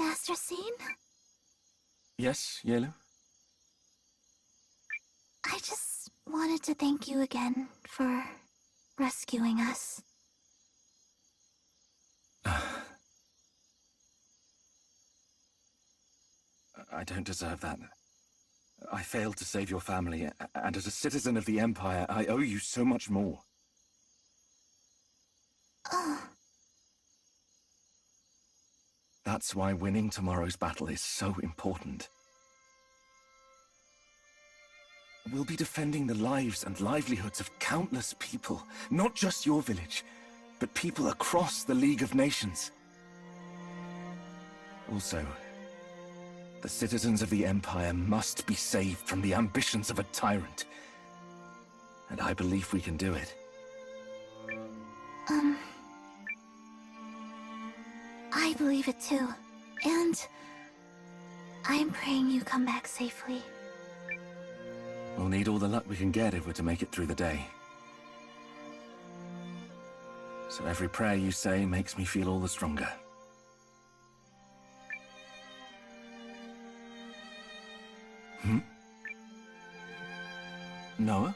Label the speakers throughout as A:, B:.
A: Master Scene?
B: Yes, Yelu?
A: I just wanted to thank you again for rescuing us.
B: I don't deserve that. I failed to save your family, and as a citizen of the Empire, I owe you so much more. That's why winning tomorrow's battle is so important. We'll be defending the lives and livelihoods of countless people, not just your village, but people across the League of Nations. Also, the citizens of the Empire must be saved from the ambitions of a tyrant. And I believe we can do it.
A: I believe it too. And I'm praying you come back safely.
B: We'll need all the luck we can get if we're to make it through the day. So every prayer you say makes me feel all the stronger. Noah?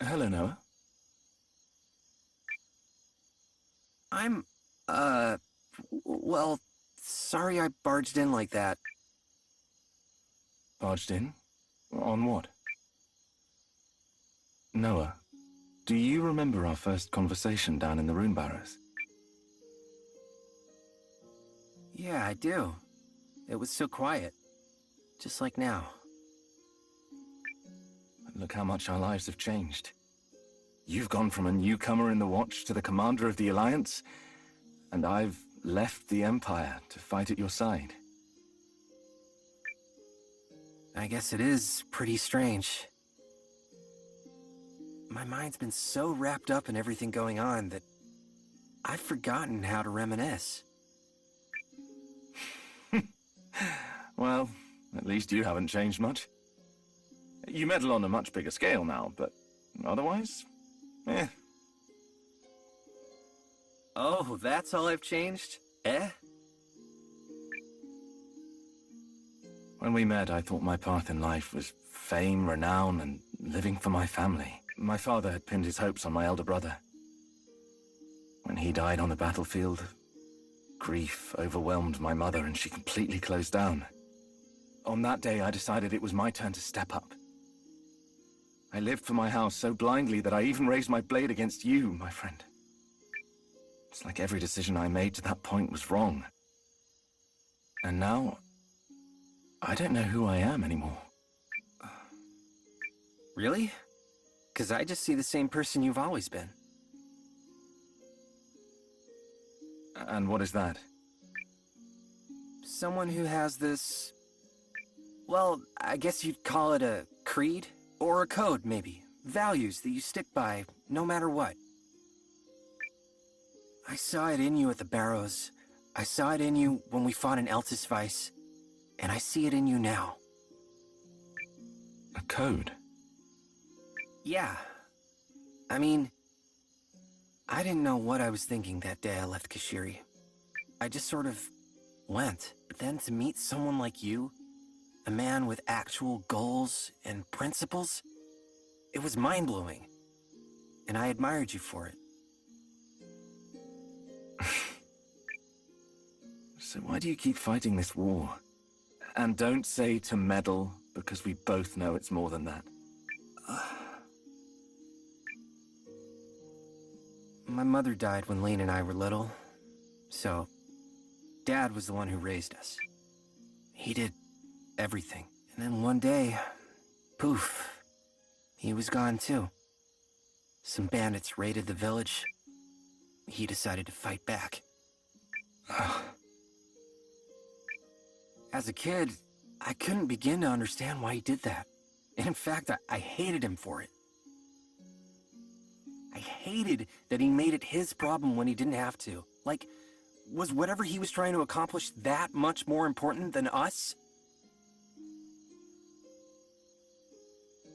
B: Hello, Noah.
C: Well, sorry I barged in like that.
B: Barged in? On what? Noah, do you remember our first conversation down in the Rune Barrows?
C: Yeah, I do. It was so quiet. Just like now.
B: Look how much our lives have changed. You've gone from a newcomer in the Watch to the commander of the Alliance, and I've left the Empire to fight at your side.
C: I guess it is pretty strange. My mind's been so wrapped up in everything going on that I've forgotten how to reminisce.
B: Well, at least you haven't changed much. You meddle on a much bigger scale now, but otherwise, eh.
C: Oh, that's all I've changed? Eh?
B: When we met, I thought my path in life was fame, renown, and living for my family. My father had pinned his hopes on my elder brother. When he died on the battlefield, grief overwhelmed my mother and she completely closed down. On that day, I decided it was my turn to step up. I lived for my house so blindly that I even raised my blade against you, my friend. It's like every decision I made to that point was wrong. And now, I don't know who I am anymore.
C: Really? 'Cause I just see the same person you've always been.
B: And what is that?
C: Someone who has this... Well, I guess you'd call it a creed? Or a code, maybe. Values that you stick by, no matter what. I saw it in you at the Barrows. I saw it in you when we fought in AmethystAdventurer. And I see it in you now.
B: A code?
C: Yeah. I mean... I didn't know what I was thinking that day I left Kashiri. I just sort of went. But then to meet someone like you, a man with actual goals and principles, it was mind-blowing. And I admired you for it.
B: So why do you keep fighting this war? And don't say to meddle, because we both know it's more than that.
C: My mother died when Lane and I were little, so Dad was the one who raised us. He did everything. And then one day, poof, he was gone too. Some bandits raided the village. He decided to fight back. As a kid, I couldn't begin to understand why he did that. And in fact, I hated him for it. I hated that he made it his problem when he didn't have to. Like, was whatever he was trying to accomplish that much more important than us?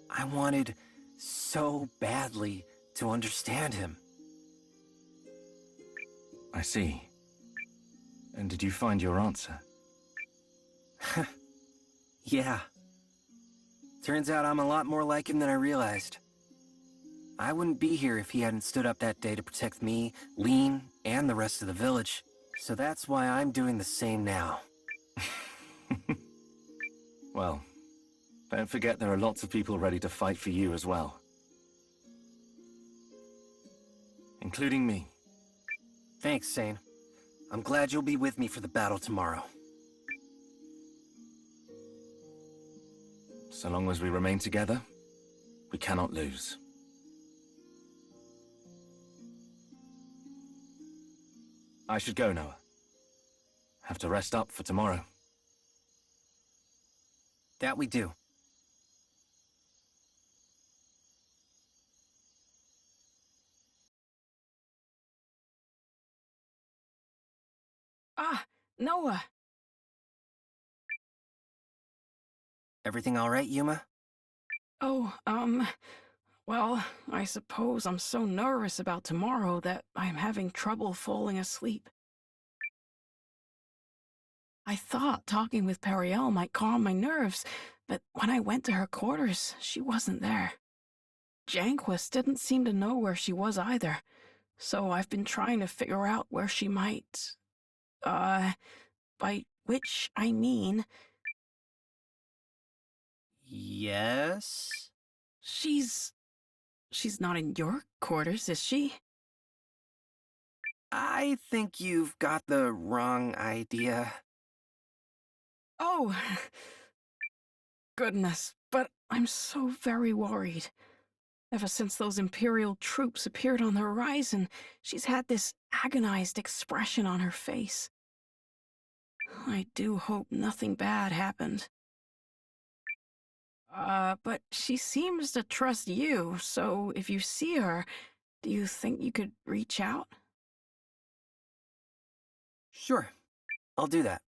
C: I wanted so badly to understand him.
B: I see. And did you find your answer?
C: Yeah. Turns out I'm a lot more like him than I realized. I wouldn't be here if he hadn't stood up that day to protect me, Lean, and the rest of the village. So that's why I'm doing the same now.
B: Well, don't forget there are lots of people ready to fight for you as well. Including me.
C: Thanks, Sane. I'm glad you'll be with me for the battle tomorrow.
B: So long as we remain together, we cannot lose. I should go, Noah. Have to rest up for tomorrow.
C: That we do.
D: Ah, Noah.
C: Everything all right, Yuma?
D: Oh, well, I suppose I'm so nervous about tomorrow that I'm having trouble falling asleep. I thought talking with Perrielle might calm my nerves, but when I went to her quarters, she wasn't there. Janquist didn't seem to know where she was either, so I've been trying to figure out where she might... by which I mean...
C: Yes?
D: She's not in your quarters, is she?
C: I think you've got the wrong idea.
D: Oh, goodness, but I'm so very worried. Ever since those Imperial troops appeared on the horizon, she's had this agonized expression on her face. I do hope nothing bad happened. But she seems to trust you, so if you see her, do you think you could reach out?
C: Sure, I'll do that.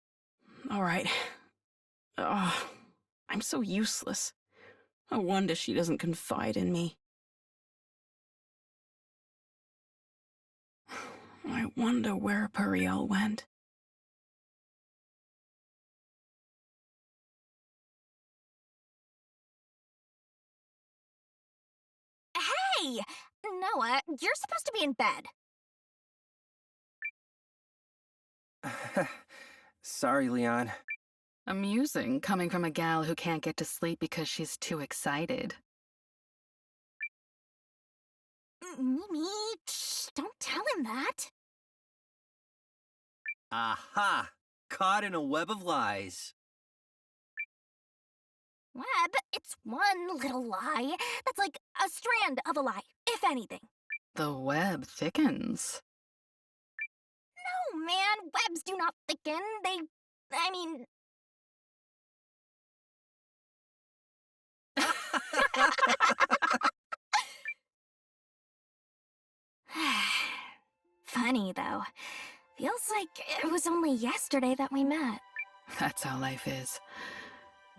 D: All right. Oh, I'm so useless. No wonder she doesn't confide in me. I wonder where Perrielle went.
A: Hey! Noah, you're supposed to be in bed.
C: Sorry, Leon.
E: Amusing, coming from a gal who can't get to sleep because she's too excited.
A: Mimi, shh, don't tell him that.
C: Aha! Caught in a web of lies.
A: Web, it's one little lie. That's like a strand of a lie, if anything.
E: The web thickens.
A: No, man, webs do not thicken. I mean... Funny, though. Feels like it was only yesterday that we met.
E: That's how life is.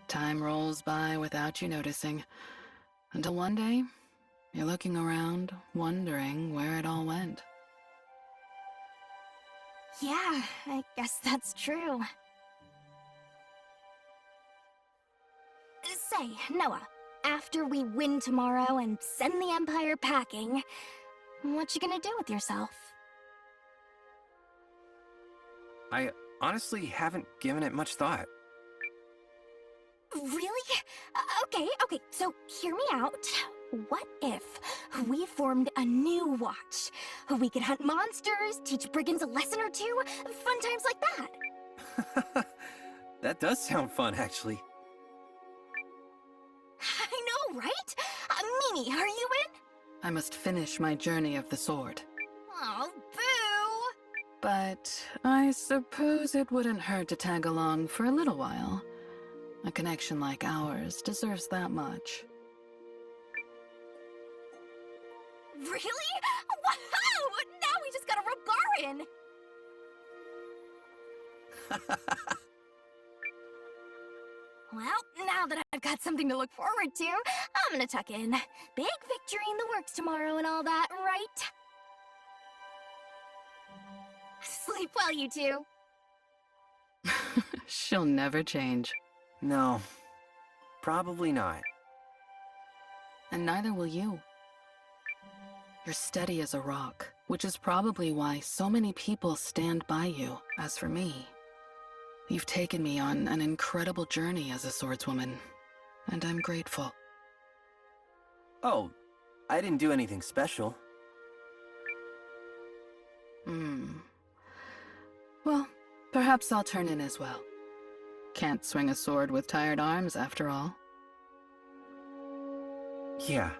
E: Time rolls by without you noticing. Until one day, you're looking around, wondering where it all went.
A: Yeah, I guess that's true. Say, Noah, after we win tomorrow and send the Empire packing, what you gonna do with yourself?
C: I honestly haven't given it much thought.
A: Really? Okay, so hear me out. What if we formed a new watch? We could hunt monsters, teach brigands a lesson or two, fun times like that.
C: That does sound fun, actually.
A: I know, right? Mimi, are you in?
E: I must finish my journey of the sword.
A: Oh, boo!
E: But I suppose it wouldn't hurt to tag along for a little while. A connection like ours deserves that much.
A: Really? Wow! Now we just gotta rub Garin! Well, now that I've got something to look forward to, I'm gonna tuck in. Big victory in the works tomorrow and all that, right? Sleep well, you two.
E: She'll never change.
C: No, probably not.
E: And neither will you. You're steady as a rock, which is probably why so many people stand by you. As for me, you've taken me on an incredible journey as a swordswoman, and I'm grateful.
C: Oh, I didn't do anything special.
E: Well, perhaps I'll turn in as well. Can't swing a sword with tired arms, after all.
C: Yeah.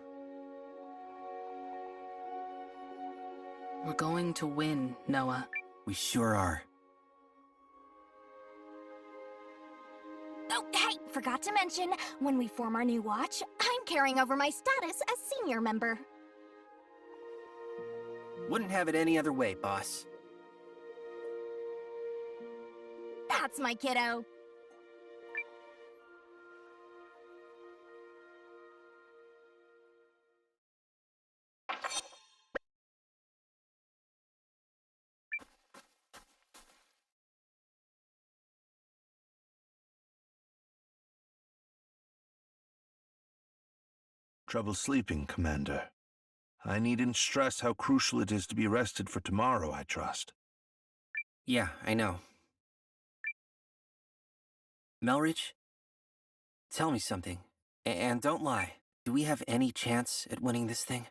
E: We're going to win, Noah.
C: We sure are.
A: Oh, hey, forgot to mention, when we form our new watch, I'm carrying over my status as senior member.
C: Wouldn't have it any other way, boss.
A: That's my kiddo.
F: Trouble sleeping, Commander. I needn't stress how crucial it is to be rested for tomorrow, I trust.
C: Yeah, I know. Melridge? Tell me something. And don't lie. Do we have any chance at winning this thing?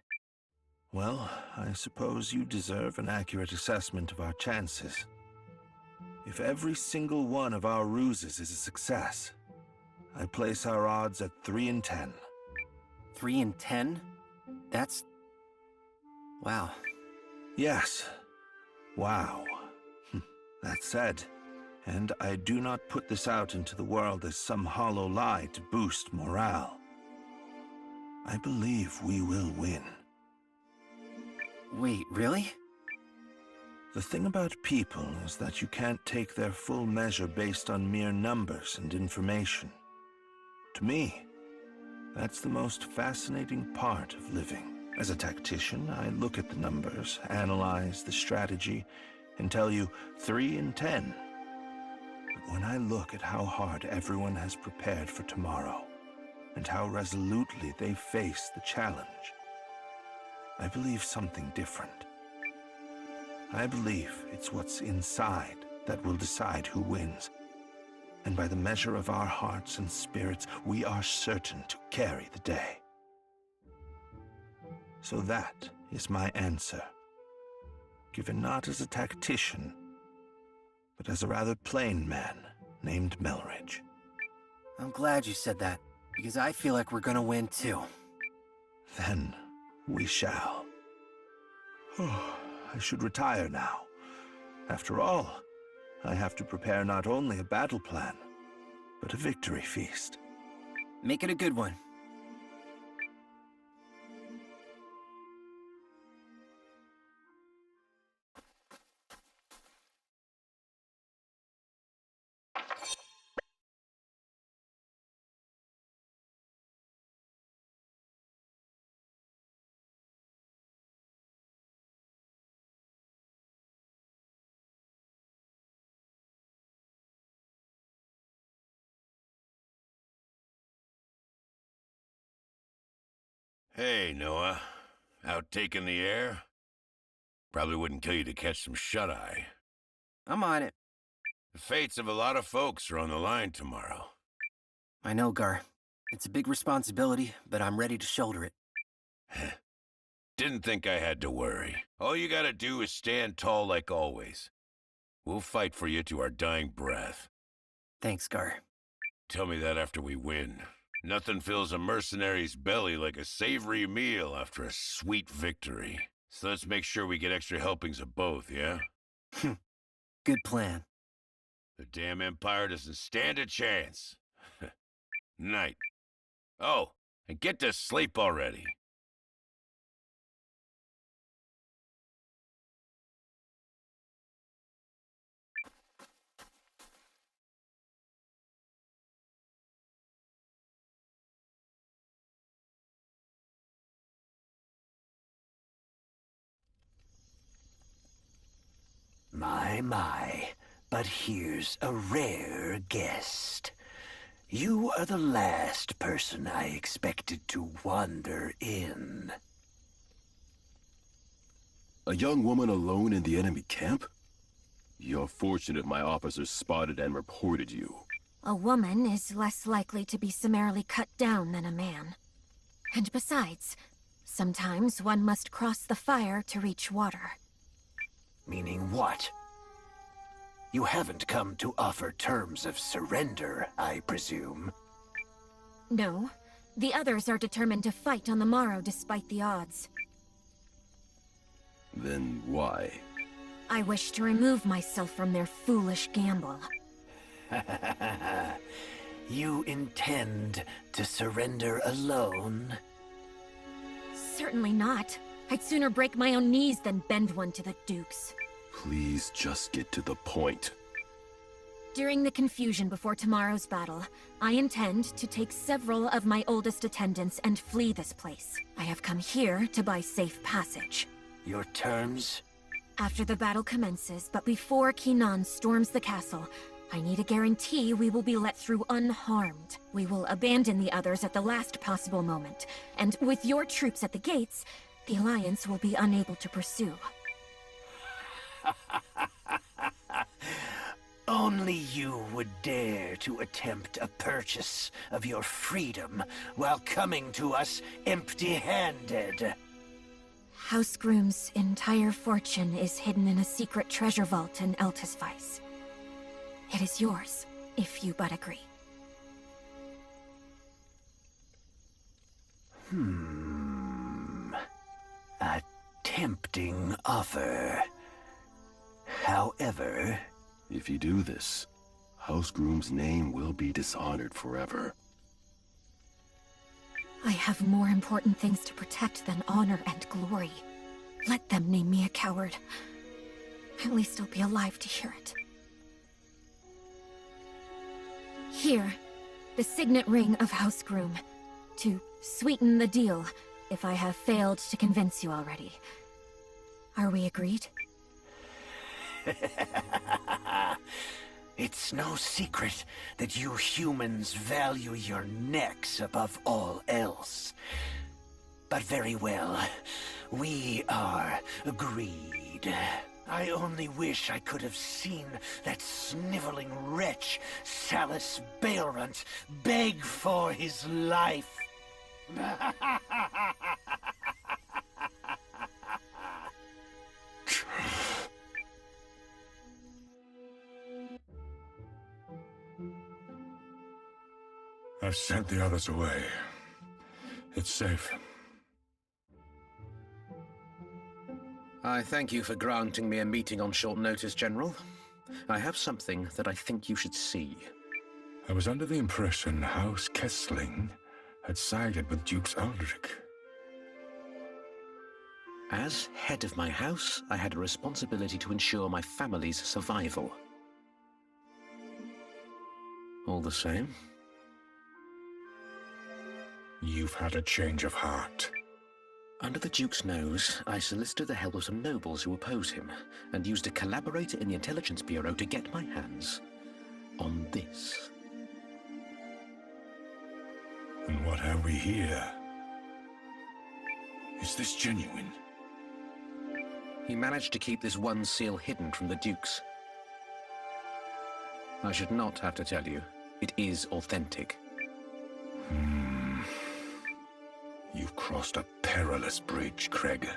F: Well, I suppose you deserve an accurate assessment of our chances. If every single one of our ruses is a success, I place our odds at 3 in 10.
C: 3 in 10? That's... wow.
F: Yes. Wow. That said, and I do not put this out into the world as some hollow lie to boost morale, I believe we will win.
C: Wait, really?
F: The thing about people is that you can't take their full measure based on mere numbers and information. To me, that's the most fascinating part of living. As a tactician, I look at the numbers, analyze the strategy, and tell you 3 in 10. But when I look at how hard everyone has prepared for tomorrow, and how resolutely they face the challenge, I believe something different. I believe it's what's inside that will decide who wins. And by the measure of our hearts and spirits, we are certain to carry the day. So that is my answer, given not as a tactician, but as a rather plain man named Melridge.
C: I'm glad you said that, because I feel like we're gonna win too.
F: Then we shall. I should retire now. After all, I have to prepare not only a battle plan, but a victory feast.
C: Make it a good one.
G: Hey, Noah. Out taking the air? Probably wouldn't kill you to catch some shut-eye.
C: I'm on it.
G: The fates of a lot of folks are on the line tomorrow.
C: I know, Gar. It's a big responsibility, but I'm ready to shoulder it.
G: Didn't think I had to worry. All you gotta do is stand tall like always. We'll fight for you to our dying breath.
C: Thanks, Gar.
G: Tell me that after we win. Nothing fills a mercenary's belly like a savory meal after a sweet victory. So let's make sure we get extra helpings of both, yeah?
C: Good plan.
G: The damn Empire doesn't stand a chance. Night. Oh, and get to sleep already.
H: my, but here's a rare guest. You are the last person I expected to wander in.
I: A young woman alone in the enemy camp? You're fortunate my officers spotted and reported you.
A: A woman is less likely to be summarily cut down than a man. And besides, sometimes one must cross the fire to reach water.
H: Meaning what? You haven't come to offer terms of surrender, I presume.
A: No, the others are determined to fight on the morrow despite the odds.
I: Then why?
A: I wish to remove myself from their foolish gamble.
H: You intend to surrender alone?
A: Certainly not. I'd sooner break my own knees than bend one to the Dukes.
I: Please just get to the point.
A: During the confusion before tomorrow's battle, I intend to take several of my oldest attendants and flee this place. I have come here to buy safe passage.
H: Your terms?
A: After the battle commences, but before Kinan storms the castle, I need a guarantee we will be let through unharmed. We will abandon the others at the last possible moment, and with your troops at the gates, the Alliance will be unable to pursue.
H: Only you would dare to attempt a purchase of your freedom while coming to us empty-handed.
A: House Groom's entire fortune is hidden in a secret treasure vault in AmethystAdventurer. It is yours, if you but agree.
H: A tempting offer. However...
I: If you do this, House Groom's name will be dishonored forever.
A: I have more important things to protect than honor and glory. Let them name me a coward. At least I'll be alive to hear it. Here, the signet ring of House Groom. To sweeten the deal, if I have failed to convince you already. Are we agreed?
H: It's no secret that you humans value your necks above all else. But very well, we are agreed. I only wish I could have seen that sniveling wretch, Salus Baelrunt, beg for his life.
J: I've sent the others away. It's safe.
C: I thank you for granting me a meeting on short notice, General. I have something that I think you should see.
J: I was under the impression House Kessling had sided with Dukes Aldric.
C: As head of my house, I had a responsibility to ensure my family's survival. All the same...
J: You've had a change of heart.
C: Under the Duke's nose, I solicited the help of some nobles who oppose him, and used a collaborator in the Intelligence Bureau to get my hands on this.
J: And what have we here? Is this genuine?
C: He managed to keep this one seal hidden from the Dukes. I should not have to tell you, it is authentic.
J: You've crossed a perilous bridge, Craig.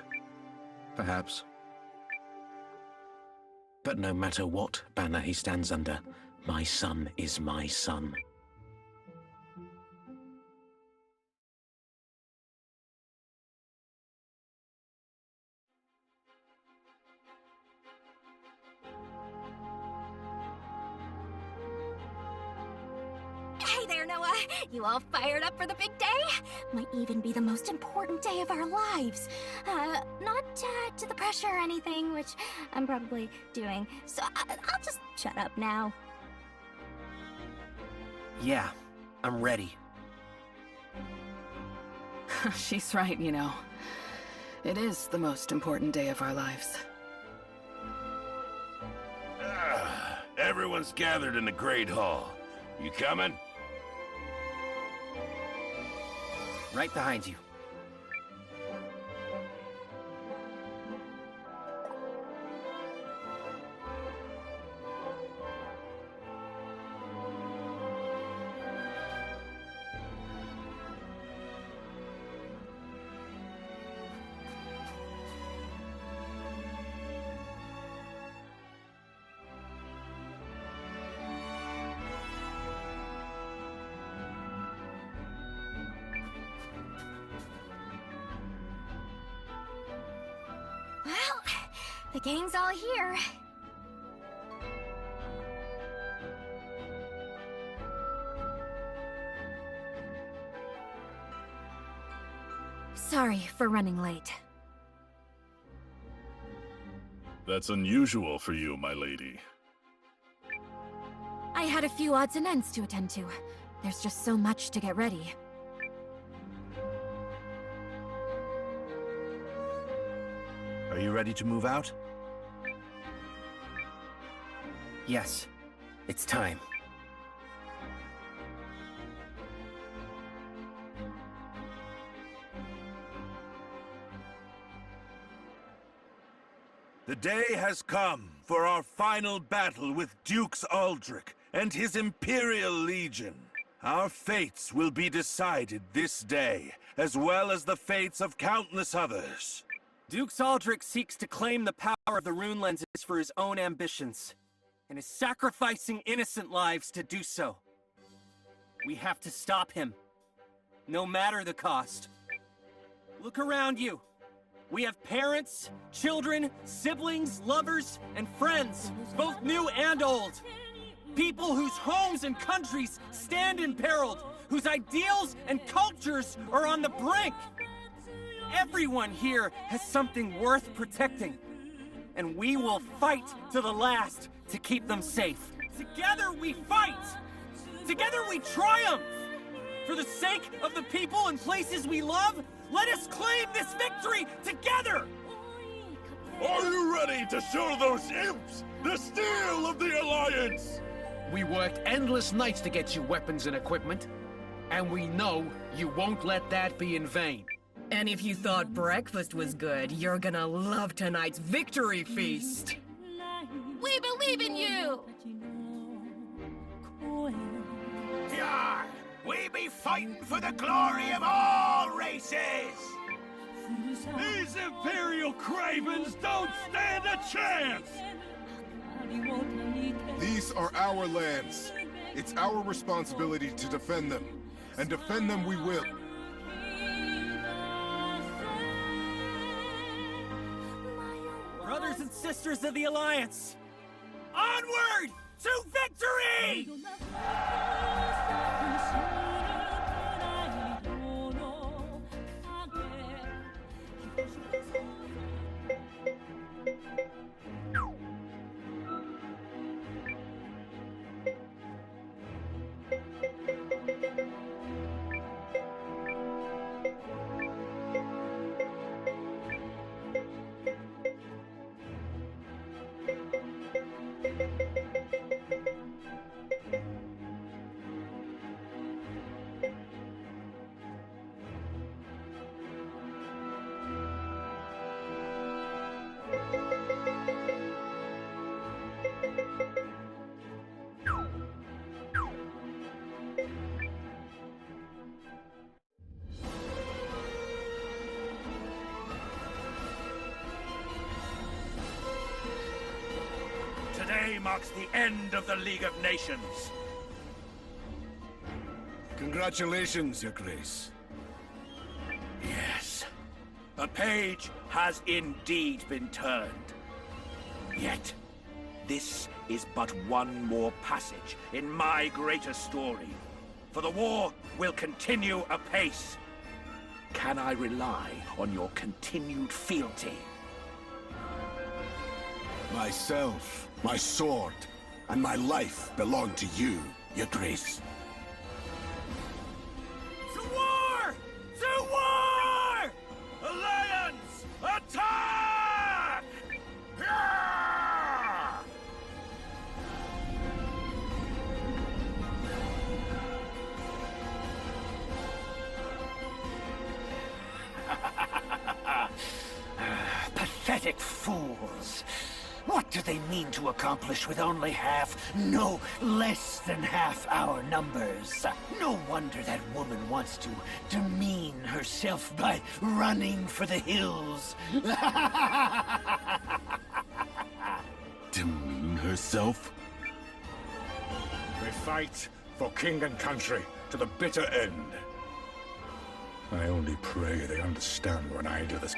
C: Perhaps. But no matter what banner he stands under, my son is my son.
A: Hey there, Noah! You all fired up for the big day? Might even be the most important day of our lives. Not to the pressure or anything, which I'm probably doing. So I'll just shut up now.
C: Yeah, I'm ready.
E: She's right, you know. It is the most important day of our lives.
G: Everyone's gathered in the Great Hall. You coming?
C: Right behind you.
A: Well, the gang's all here. Sorry for running late.
K: That's unusual for you, my lady.
A: I had a few odds and ends to attend to. There's just so much to get ready.
F: Are you ready to move out?
C: Yes, it's time.
F: The day has come for our final battle with Dukes Aldric and his Imperial Legion. Our fates will be decided this day, as well as the fates of countless others.
C: Dukes Aldric seeks to claim the power of the rune lenses for his own ambitions, and is sacrificing innocent lives to do so. We have to stop him, no matter the cost. Look around you. We have parents, children, siblings, lovers, and friends, both new and old. People whose homes and countries stand imperiled, whose ideals and cultures are on the brink. Everyone here has something worth protecting, and we will fight to the last to keep them safe. Together we fight! Together we triumph! For the sake of the people and places we love, let us claim this victory together!
G: Are you ready to show those imps the steel of the Alliance?
L: We worked endless nights to get you weapons and equipment, and we know you won't let that be in vain.
M: And if you thought breakfast was good, you're gonna love tonight's victory feast.
A: We believe in you!
H: Yar! We be fighting for the glory of all races!
G: These Imperial cravens don't stand a chance!
J: These are our lands. It's our responsibility to defend them. And defend them we will.
C: Brothers and sisters of the Alliance, onward to victory!
G: Today marks the end of the League of Nations.
J: Congratulations, Your Grace.
G: Yes, a page has indeed been turned. Yet, this is but one more passage in my greater story. For the war will continue apace. Can I rely on your continued fealty?
J: Myself, my sword, and my life belong to you, Your Grace.
G: To war! To war! Alliance, attack!
H: do they mean to accomplish with only half, no, less than half our numbers? No wonder that woman wants to demean herself by running for the hills.
I: Demean herself?
G: We fight for king and country to the bitter end. I only pray they understand when I do this.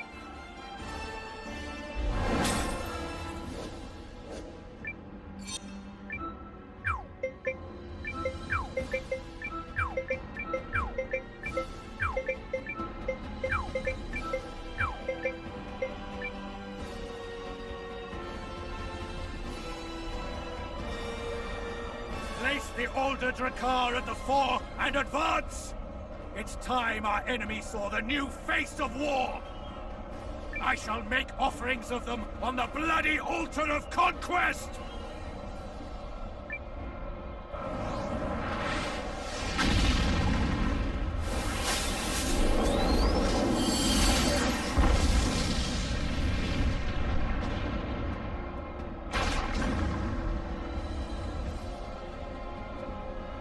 G: Place the Aldric at the fore and advance! It's time our enemy saw the new face of war! I shall make offerings of them on the bloody altar of conquest!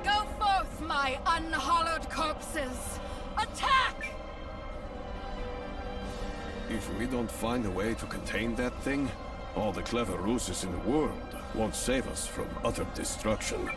E: Go forth, my unhallowed corpses! Attack!
K: If we don't find a way to contain that thing, all the clever ruses in the world won't save us from utter destruction.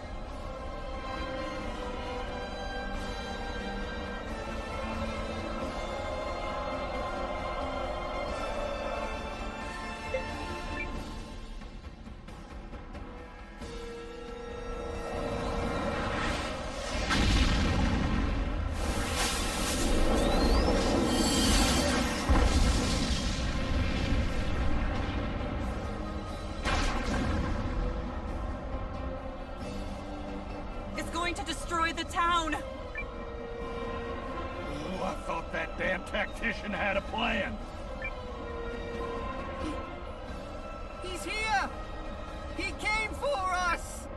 M: It's going to destroy the town!
G: Oh, I thought that damn tactician had a plan.
M: He's here! He came for us!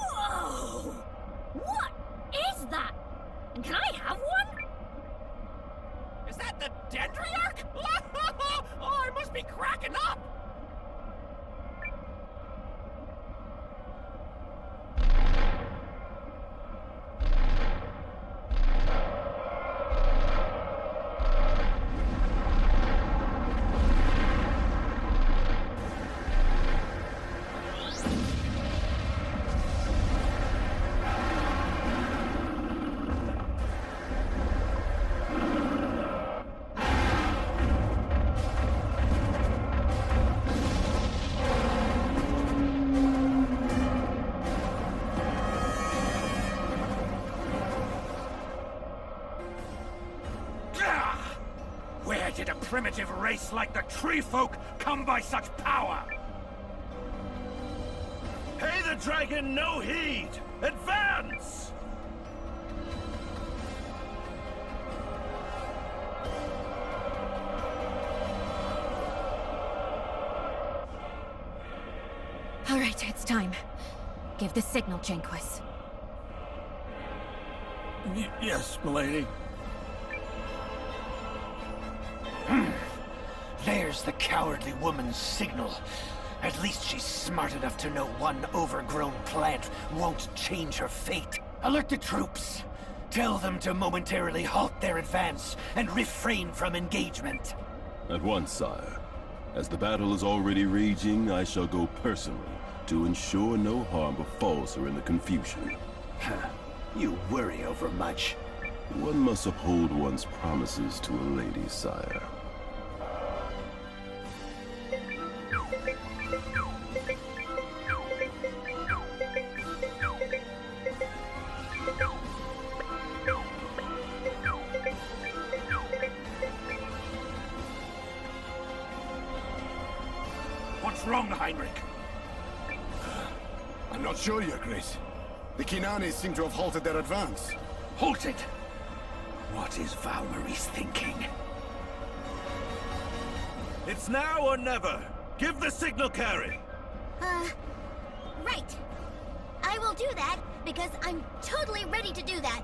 A: Whoa! What is that? And can I have one?
L: Is that the Dendriarch? Oh, I must be cracking up!
G: Where did a primitive race like the tree folk come by such power? Pay the dragon no heed! Advance!
A: All right, it's time. Give the signal, Janquis.
G: Yes, milady.
H: There's the cowardly woman's signal. At least she's smart enough to know one overgrown plant won't change her fate. Alert the troops. Tell them to momentarily halt their advance and refrain from engagement.
I: At once, sire. As the battle is already raging, I shall go personally to ensure no harm befalls her in the confusion.
H: You worry over much.
I: One must uphold one's promises to a lady, sire.
G: What's wrong, Heinrich?
J: I'm not sure, Your Grace. The Kinanis seem to have halted their advance.
G: Halted? What is Valmyrie's thinking?
F: It's now or never. Give the signal, Carrie.
A: Right. I will do that because I'm totally ready to do that.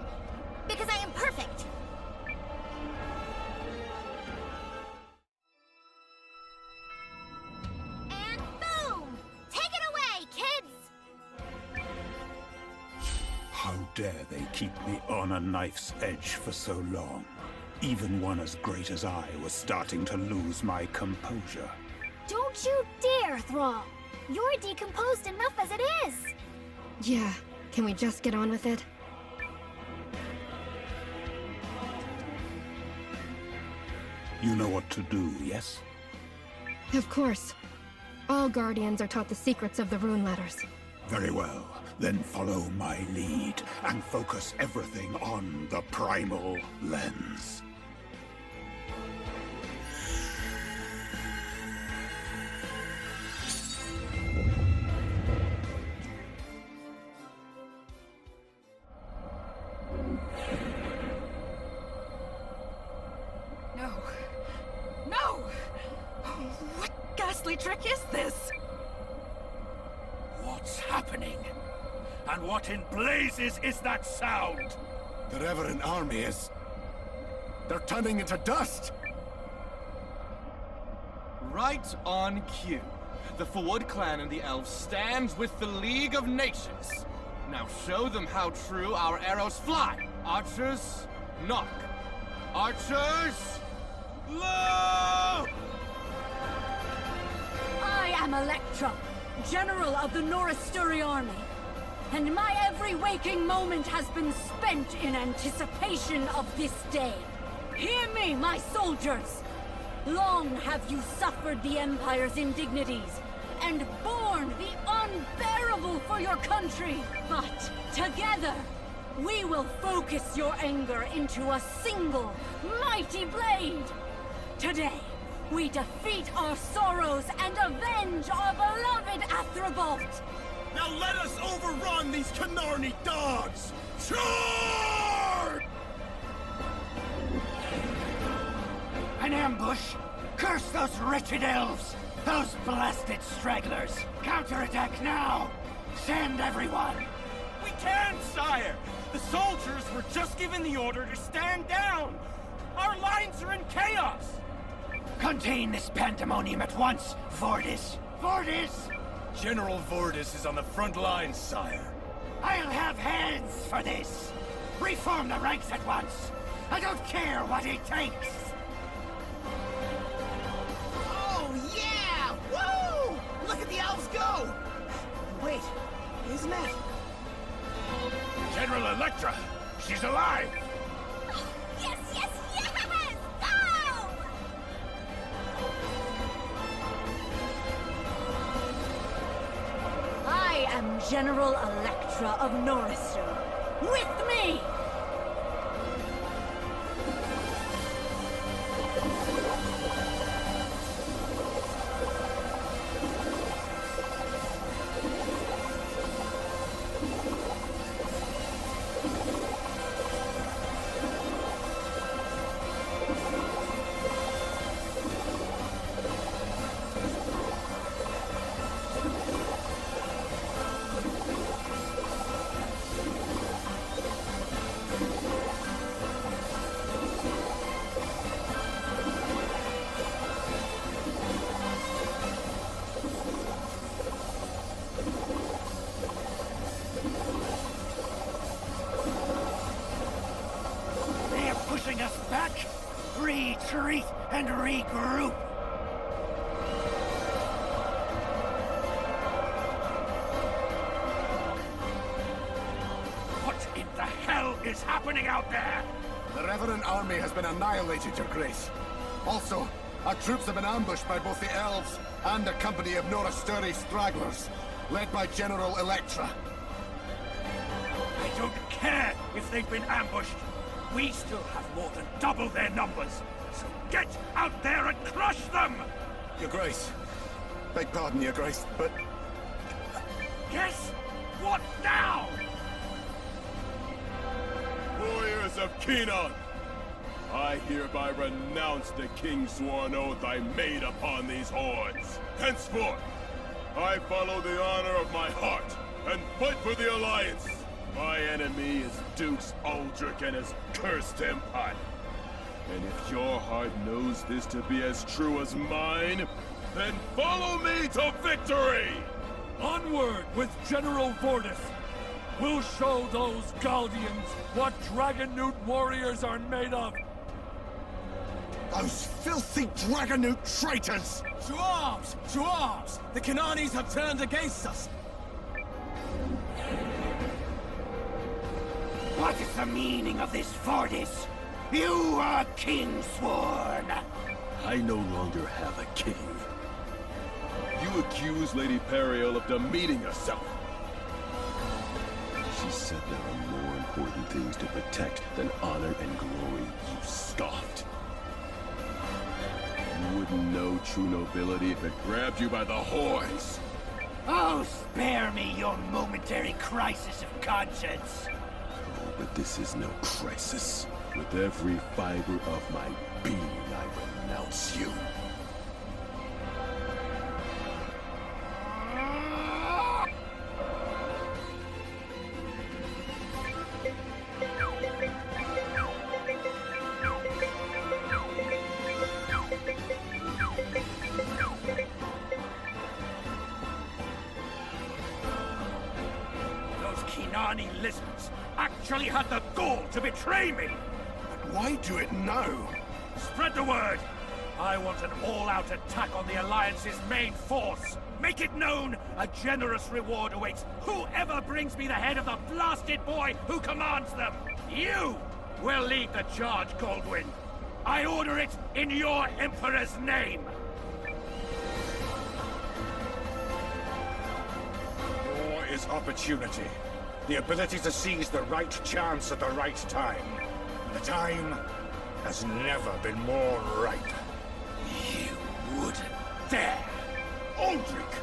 A: Because I am perfect. And boom! Take it away, kids!
N: How dare they keep me on a knife's edge for so long? Even one as great as I was starting to lose my composure.
A: Don't you dare, Thrall! You're decomposed enough as it is!
M: Yeah, can we just get on with it?
N: You know what to do, yes?
M: Of course. All Guardians are taught the secrets of the rune letters.
N: Very well. Then follow my lead and focus everything on the primal lens.
E: No. No! What ghastly trick is this?
G: What's happening? And what in blazes is that sound?
J: The Revenant army is... they're turning into dust!
O: Right on cue. The Fawad clan and the elves stand with the League of Nations. Now show them how true our arrows fly. Archers, knock. Archers, low!
P: I am Electra, General of the Norasturi Army. And my every waking moment has been spent in anticipation of this day. Hear me, my soldiers! Long have you suffered the Empire's indignities, and borne the unbearable for your country. But together, we will focus your anger into a single, mighty blade. Today, we defeat our sorrows and avenge our beloved Athrobalt.
J: Now let us overrun these Canarni dogs! Charge!
H: An ambush? Curse those wretched elves! Those blasted stragglers! Counterattack now! Send everyone!
O: We can't, sire! The soldiers were just given the order to stand down! Our lines are in chaos!
H: Contain this pandemonium at once, Vordis! Vordis!
J: General Vordis is on the front lines, sire.
H: I'll have hands for this! Reform the ranks at once! I don't care what it takes!
Q: Oh, yeah! Woo! Look at the elves go! Wait, isn't that...
G: General Electra! She's alive!
A: Oh, yes, yes, yes! Go!
P: I am General Electra of Norasturi. With me!
H: Pushing us back? Retreat and regroup!
G: What in the hell is happening out there?
J: The Revenant army has been annihilated, Your Grace. Also, our troops have been ambushed by both the elves and a company of Norasturi stragglers, led by General Electra.
G: I don't care if they've been ambushed. We still have more than double their numbers. So get out there and crush them!
J: Your Grace. Beg pardon, Your Grace, but...
G: Yes? What now?
I: Warriors of Kinon, I hereby renounce the king's sworn oath I made upon these hordes. Henceforth, I follow the honor of my heart and fight for the Alliance. My enemy is Dukes Aldric and his cursed empire. And if your heart knows this to be as true as mine, then follow me to victory!
R: Onward with General Vordis! We'll show those Galdians what Dragonute warriors are made of!
J: Those filthy Dragonute traitors!
R: To arms! To arms! The Kananis have turned against us!
H: What is the meaning of this, Vordis? You are kingsworn!
I: I no longer have a king. You accuse Lady Perrielle of demeaning herself. She said there are more important things to protect than honor and glory. You scoffed. You wouldn't know true nobility if it grabbed you by the horns.
H: Oh, spare me your momentary crisis of conscience.
I: Oh, but this is no crisis. With every fiber of my being, I renounce you.
G: Kinani lizards actually had the gall to betray me!
J: But why do it now?
G: Spread the word! I want an all-out attack on the Alliance's main force! Make it known a generous reward awaits whoever brings me the head of the blasted boy who commands them! You will lead the charge, Goldwyn! I order it in your Emperor's name!
J: War is opportunity. The ability to seize the right chance at the right time. The time has never been more ripe.
G: You wouldn't dare! Aldric,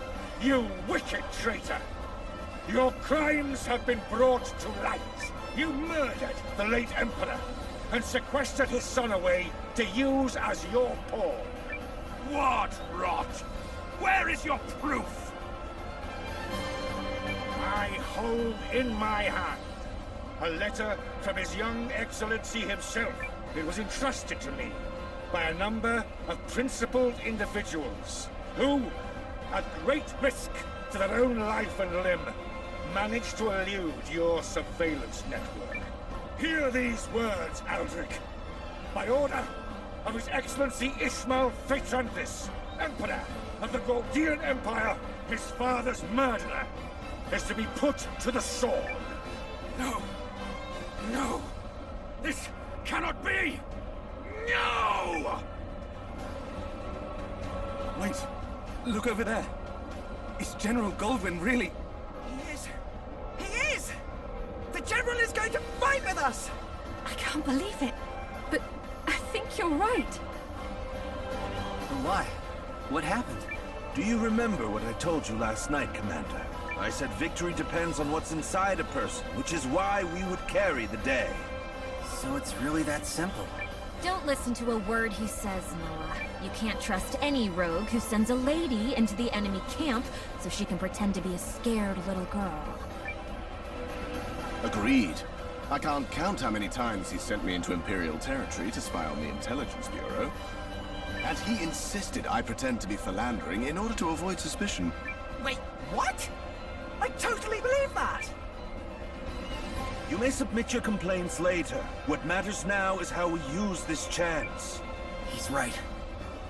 G: you wicked traitor! Your crimes have been brought to light. You murdered the late Emperor and sequestered his son away to use as your pawn. What rot! Where is your proof? I hold in my hand a letter from His Young Excellency himself. It was entrusted to me by a number of principled individuals who, at great risk to their own life and limb, managed to elude your surveillance network. Hear these words, Aldric. By order of His Excellency Ishmael Phaetranthus, Emperor of the Galdean Empire, his father's murderer, is to be put to the sword. No! No! This cannot be! No!
R: Wait! Look over there! Is General Goldwyn really...
Q: He is! He is! The General is going to fight with us!
A: I can't believe it, but I think you're right.
C: Why? What happened?
F: Do you remember what I told you last night, Commander? I said victory depends on what's inside a person, which is why we would carry the day.
C: So it's really that simple.
A: Don't listen to a word he says, Noah. You can't trust any rogue who sends a lady into the enemy camp so she can pretend to be a scared little girl.
K: Agreed. I can't count how many times he sent me into Imperial territory to spy on the Intelligence Bureau. And he insisted I pretend to be philandering in order to avoid suspicion.
Q: Wait, what? I totally believe that!
F: You may submit your complaints later. What matters now is how we use this chance.
C: He's right.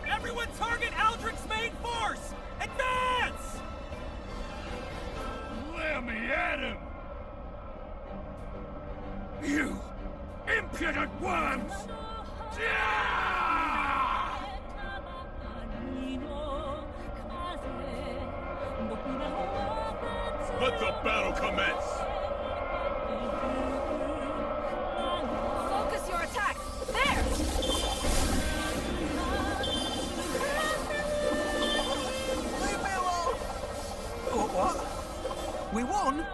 R: Everyone target Aldric's main force! Advance!
G: Let me at him! You impudent worms!
I: Let the battle commence!
A: Focus your attack! There!
Q: What? We won?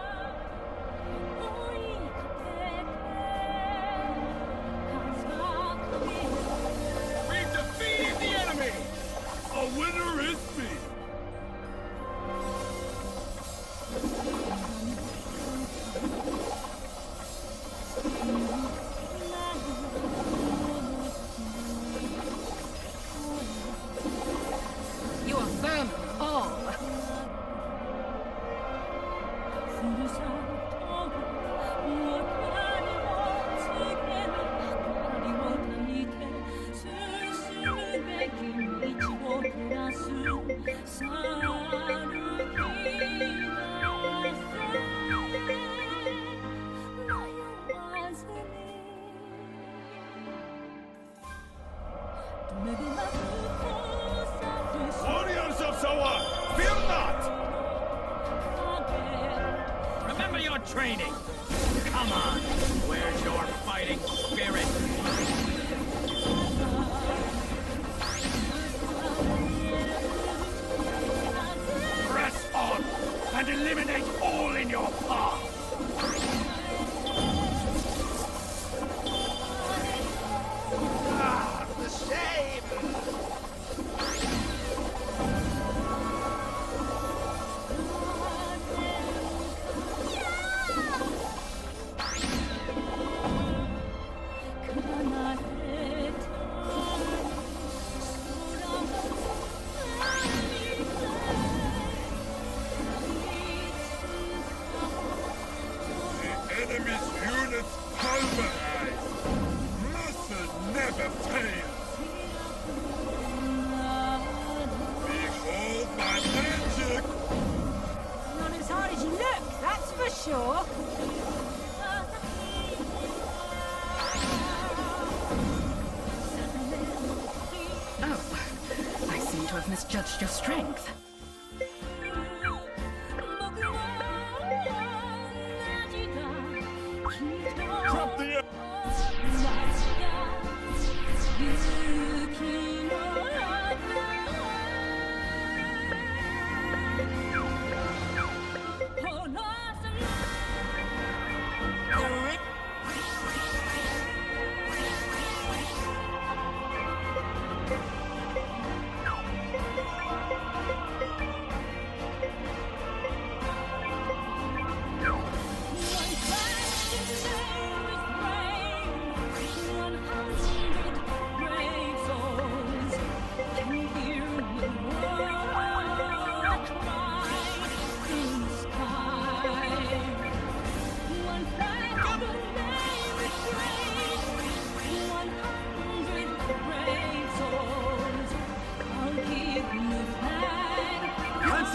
I: Warriors of Sawan, fear not!
O: Remember your training! Come on! Where's your fighting spirit?
G: Press on and eliminate all in your path!
Q: Ah, the shame!
I: The enemy's units pulverized! Muscle never fails! Behold my magic!
P: Not as hard as you look, that's for sure.
E: Oh, I seem to have misjudged your strength.
I: Drop the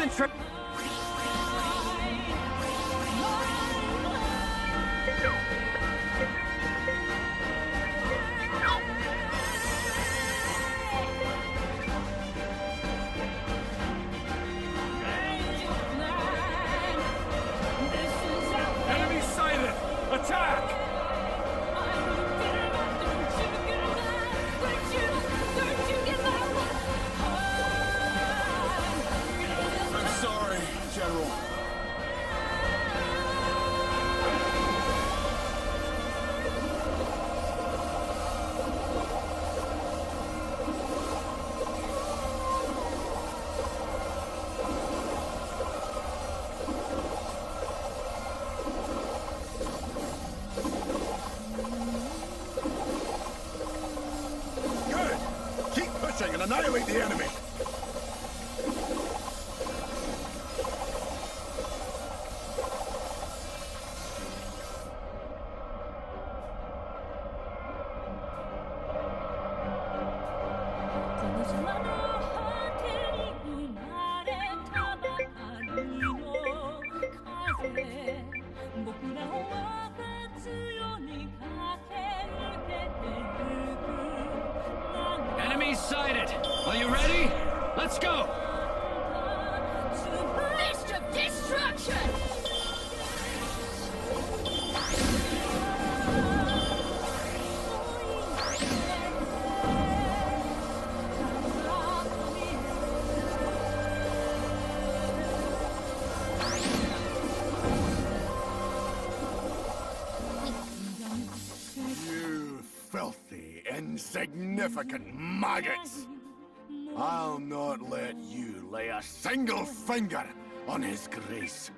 O: Concentrate!
R: Enemy sighted! Attack!
J: I'm sorry, General. Good! Keep pushing and annihilate the enemy!
O: Enemy sighted! Are you ready? Let's go!
P: Fist of destruction!
J: You filthy, insignificant maggots! I'll not let you lay a single finger on his grace.